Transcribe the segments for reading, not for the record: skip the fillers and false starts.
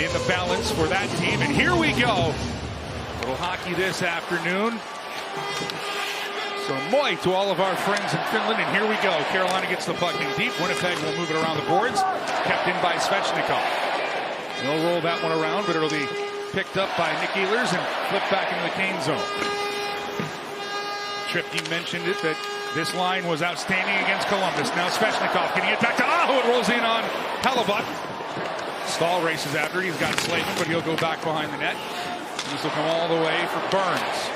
in the balance for that team. And here we go. Little hockey this afternoon. So moi to all of our friends in Finland, and here we go. Carolina gets the puck in deep. Winnipeg will move it around the boards. Kept in by Svechnikov. They'll roll that one around, but it'll be picked up by Nick Ehlers and flipped back into the Kane zone. Tripke mentioned it, that this line was outstanding against Columbus. Now Svechnikov getting it back to Aho. It rolls in on Hellebuck. Stahl races after. He's got Slavin, but he'll go back behind the net. This will come all the way for Burns.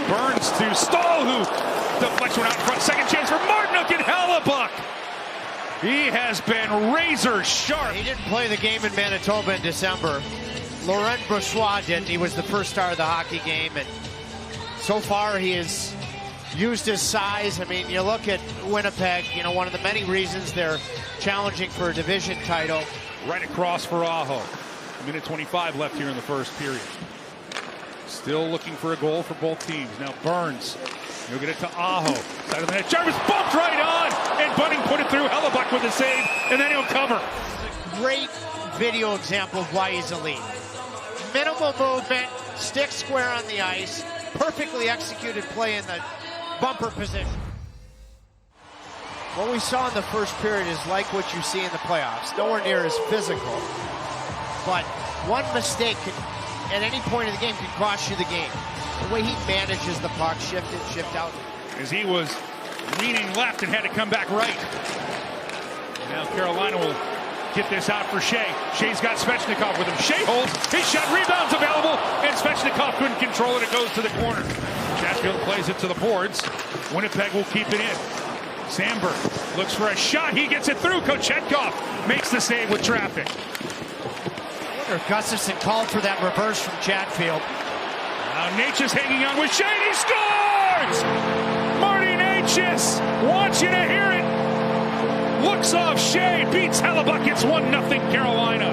Burns to Stahl, who deflects one out in front. Second chance for Martinook and Hellebuck. He has been razor sharp. He didn't play the game in Manitoba in December. Laurent Brossoit did. He was the first star of the hockey game, and so far he has used his size. I mean, you look at Winnipeg, you know, one of the many reasons they're challenging for a division title. Right across for Aho. Minute 25 left here in the first period. Still looking for a goal for both teams. Now Burns, he'll get it to Aho. Side of the net, Jarvis bumped right on, and Bunting put it through. Hellebuck with the save, and then he'll cover. Great video example of why he's elite. Minimal movement, stick square on the ice, perfectly executed play in the bumper position. What we saw in the first period is like what you see in the playoffs. Nowhere near as physical, but one mistake could, at any point in the game, could cost you the game. The way he manages the puck, shift in, shift out. As he was leaning left and had to come back right. Now Carolina will get this out for Shea. Shea's got Svechnikov with him. Shea holds. His shot, rebounds available, and Svechnikov couldn't control it. It goes to the corner. Chatfield plays it to the boards. Winnipeg will keep it in. Sandberg looks for a shot. He gets it through. Kochetkov makes the save with traffic. I wonder if Gustafsson called for that reverse from Chatfield. Now Natchez hanging on with Shea. He scores! Marty Natchez wants you to hear it. Looks off Shea, beats Hellebuck. It's 1-0 Carolina.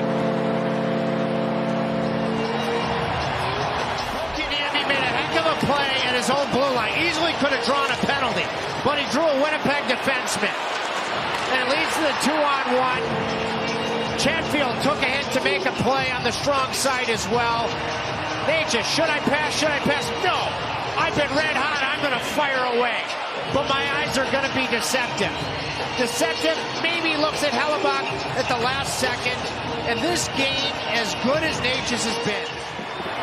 Andy made a heck of a play at his own blue line. Easily could have drawn a penalty, but he drew a Winnipeg defenseman. And it leads to the 2-on-1. Chatfield took a hit to make a play on the strong side as well. Natchez, should I pass? Should I pass? No. I've been red hot. I'm going to fire away. But my eyes are going to be deceptive. Deceptive, maybe looks at Hellebuck at the last second. And this game, as good as Natchez has been.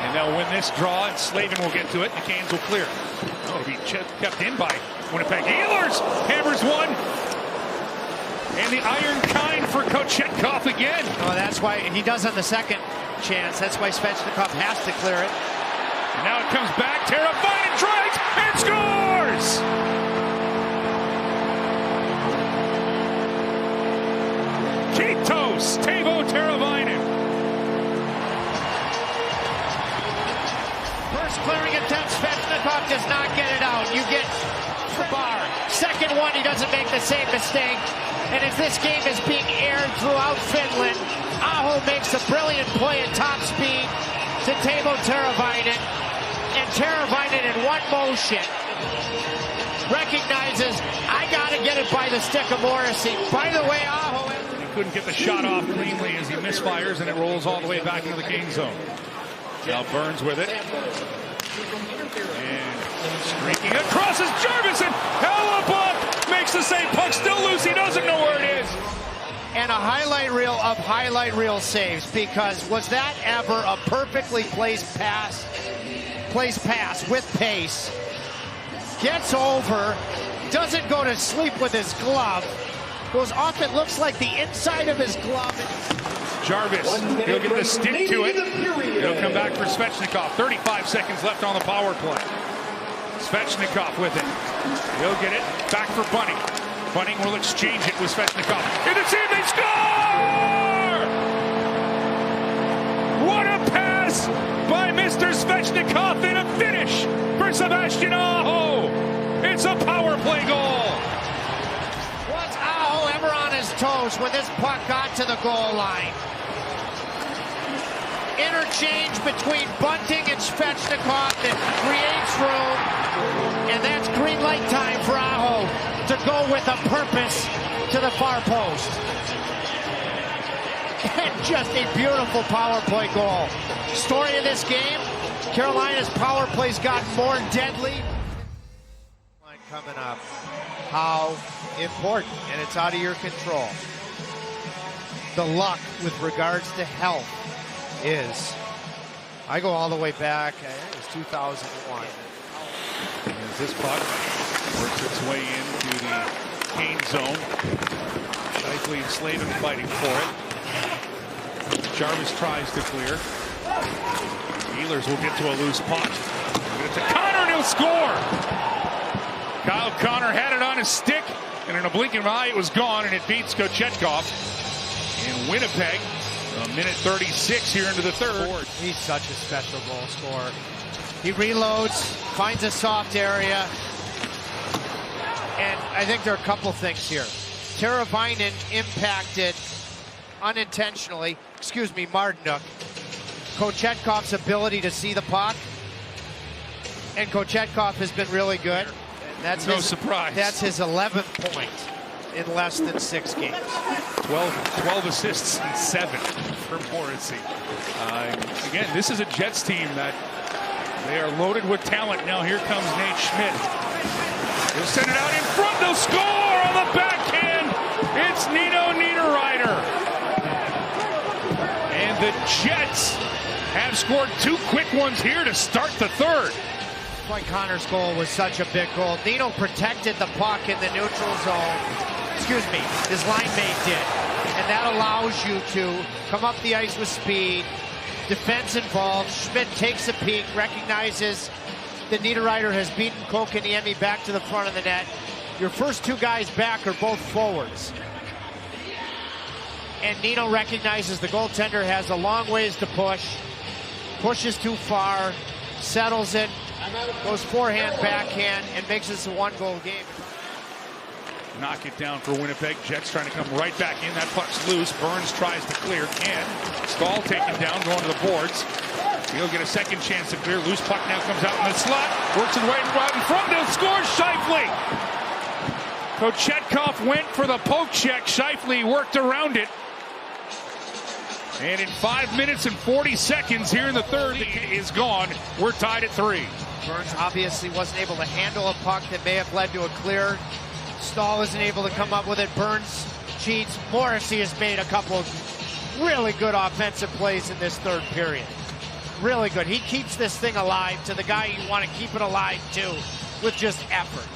And they'll win this draw, and Slavin will get to it. The Canes will clear. Oh, it'll be kept in by Winnipeg. Ehlers hammers one. And the iron kind for Kochetkov again. Oh, that's why he does on the second chance. That's why Svechnikov has to clear it. And now it comes back. Teravainen drives and scores! Kiitos, Teuvo Teravainen. First clearing attempt, Svechnikov does not get it out. You get the bar. Second one, he doesn't make the same mistake. And as this game is being aired throughout Finland, Aho makes a brilliant play at top speed to Teuvo Teravainen. And Teravainen in one motion recognizes, I got to get it by the stick of Morrissey. By the way, Aho... He couldn't get the shot off cleanly as he misfires, and it rolls all the way back into the Kane zone. Now Burns with it. And streaking across is Jarvis, and Hellebuck makes the same puck. Still loose. He doesn't know where it is. And a highlight reel of highlight reel saves, because was that ever a perfectly placed pass with pace, gets over, doesn't go to sleep with his glove, goes off, it looks like the inside of his glove. Jarvis, he'll get the stick to it. He'll come back for Svechnikov. 35 seconds left on the power play. Svechnikov with it. He'll get it back for Bunting. Bunting will exchange it with Svechnikov. And it's in, they score! What a pass by Mr. Svechnikov, and a finish for Sebastian Aho. It's a power play goal. Was Aho ever on his toes when this puck got to the goal line? Interchange between Bunting and Svechnikov that creates room, and that's green light time for Aho to go with a purpose to the far post. And just a beautiful power play goal. Story of this game, Carolina's power play's gotten more deadly. Coming up, how important, and it's out of your control. The luck with regards to health is, I go all the way back, I think it was 2001. As this puck works its way into the Kane zone. Shifley and Slavin fighting for it. Jarvis tries to clear. Ehlers will get to a loose puck. Get it to Connor and he'll score! Kyle Connor had it on his stick, and in a blink of an eye, it was gone, and it beats Kochetkov. In Winnipeg, a minute 36 here into the third. He's such a special goal scorer. He reloads, finds a soft area, and I think there are a couple things here. Teravainen impacted unintentionally, Marduk, Kochetkov's ability to see the puck, and Kochetkov has been really good. That's no surprise. That's his 11th point in less than 6 games. 12 assists and 7 for Morrissey. Again, this is a Jets team that they are loaded with talent. Now here comes Nate Schmidt. He'll send it out in front. They'll score on the backhand. It's Nino Niederreiter. And the Jets have scored 2 quick ones here to start the third. Point Connor's goal was such a big goal. Nino protected the puck in the neutral zone. His line mate did. And that allows you to come up the ice with speed. Defense involved. Schmidt takes a peek, recognizes that Niederreiter has beaten Kotkaniemi back to the front of the net. Your first 2 guys back are both forwards. And Nino recognizes the goaltender has a long ways to push. Pushes too far, settles it, goes forehand, backhand, and makes this a 1-goal game. Knock it down for Winnipeg. Jets trying to come right back in. That puck's loose. Burns tries to clear. Can. Stahl taken down, going to the boards. He'll get a second chance to clear. Loose puck now comes out in the slot. Works it right in front. He'll score. Shifley. Kochetkov went for the poke check. Shifley worked around it. And in 5 minutes and 40 seconds here in the third is gone. We're tied at 3. Burns obviously wasn't able to handle a puck that may have led to a clear. Stahl isn't able to come up with it. Burns cheats. Morrissey has made a couple of really good offensive plays in this third period. Really good. He keeps this thing alive to the guy you want to keep it alive to with just effort.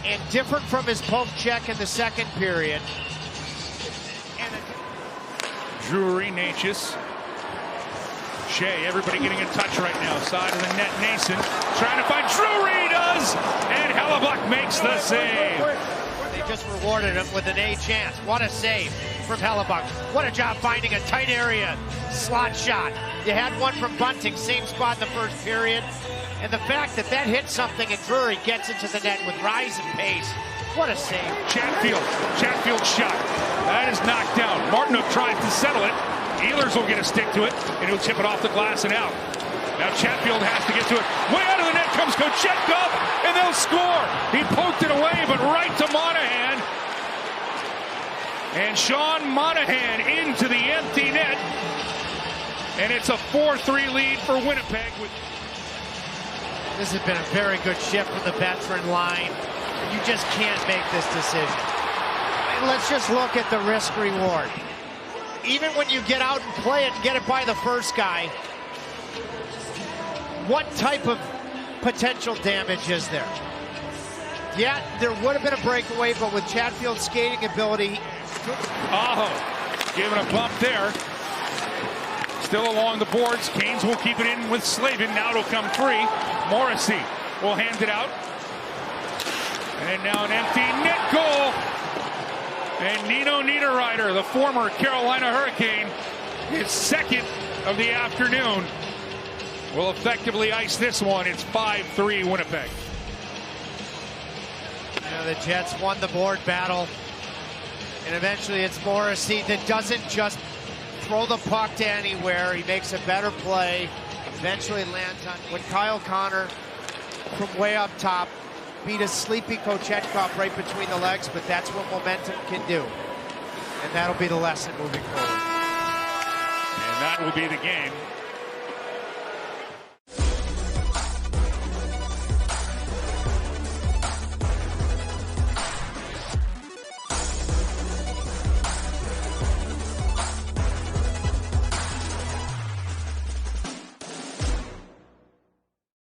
And different from his poke check in the second period. Drury, Natchez, Shea, everybody getting in touch right now. Side of the net, Nason trying to find Drury, does, and Hellebuck makes the save. They just rewarded him with an A chance. What a save from Hellebuck. What a job finding a tight area slot shot. You had one from Bunting, same spot in the first period. And the fact that that hits something and Drury gets into the net with rise and pace. What a save. Chatfield shot. That is knocked down. Martinook tries to settle it. Ehlers will get a stick to it, and he'll chip it off the glass and out. Now Chatfield has to get to it. Way out of the net comes Kochetkov, and they'll score. He poked it away, but right to Monahan. And Sean Monahan into the empty net. And it's a 4-3 lead for Winnipeg. This has been a very good shift from the veteran line. You just can't make this decision. Let's just look at the risk reward. Even when you get out and play it and get it by the first guy, what type of potential damage is there? Yeah, there would have been a breakaway, but with Chatfield's skating ability. Giving a bump there. Still along the boards. Canes will keep it in with Slavin. Now it'll come free. Morrissey will hand it out. And now an empty net goal. And Nino Niederreiter, the former Carolina Hurricane, his second of the afternoon, will effectively ice this one. It's 5-3 Winnipeg. The Jets won the board battle. And eventually it's Morrissey that doesn't just throw the puck to anywhere. He makes a better play. Eventually lands on when Kyle Connor from way up top beat a sleepy Kochetkov right between the legs, but that's what momentum can do. And that'll be the lesson moving forward. And that will be the game.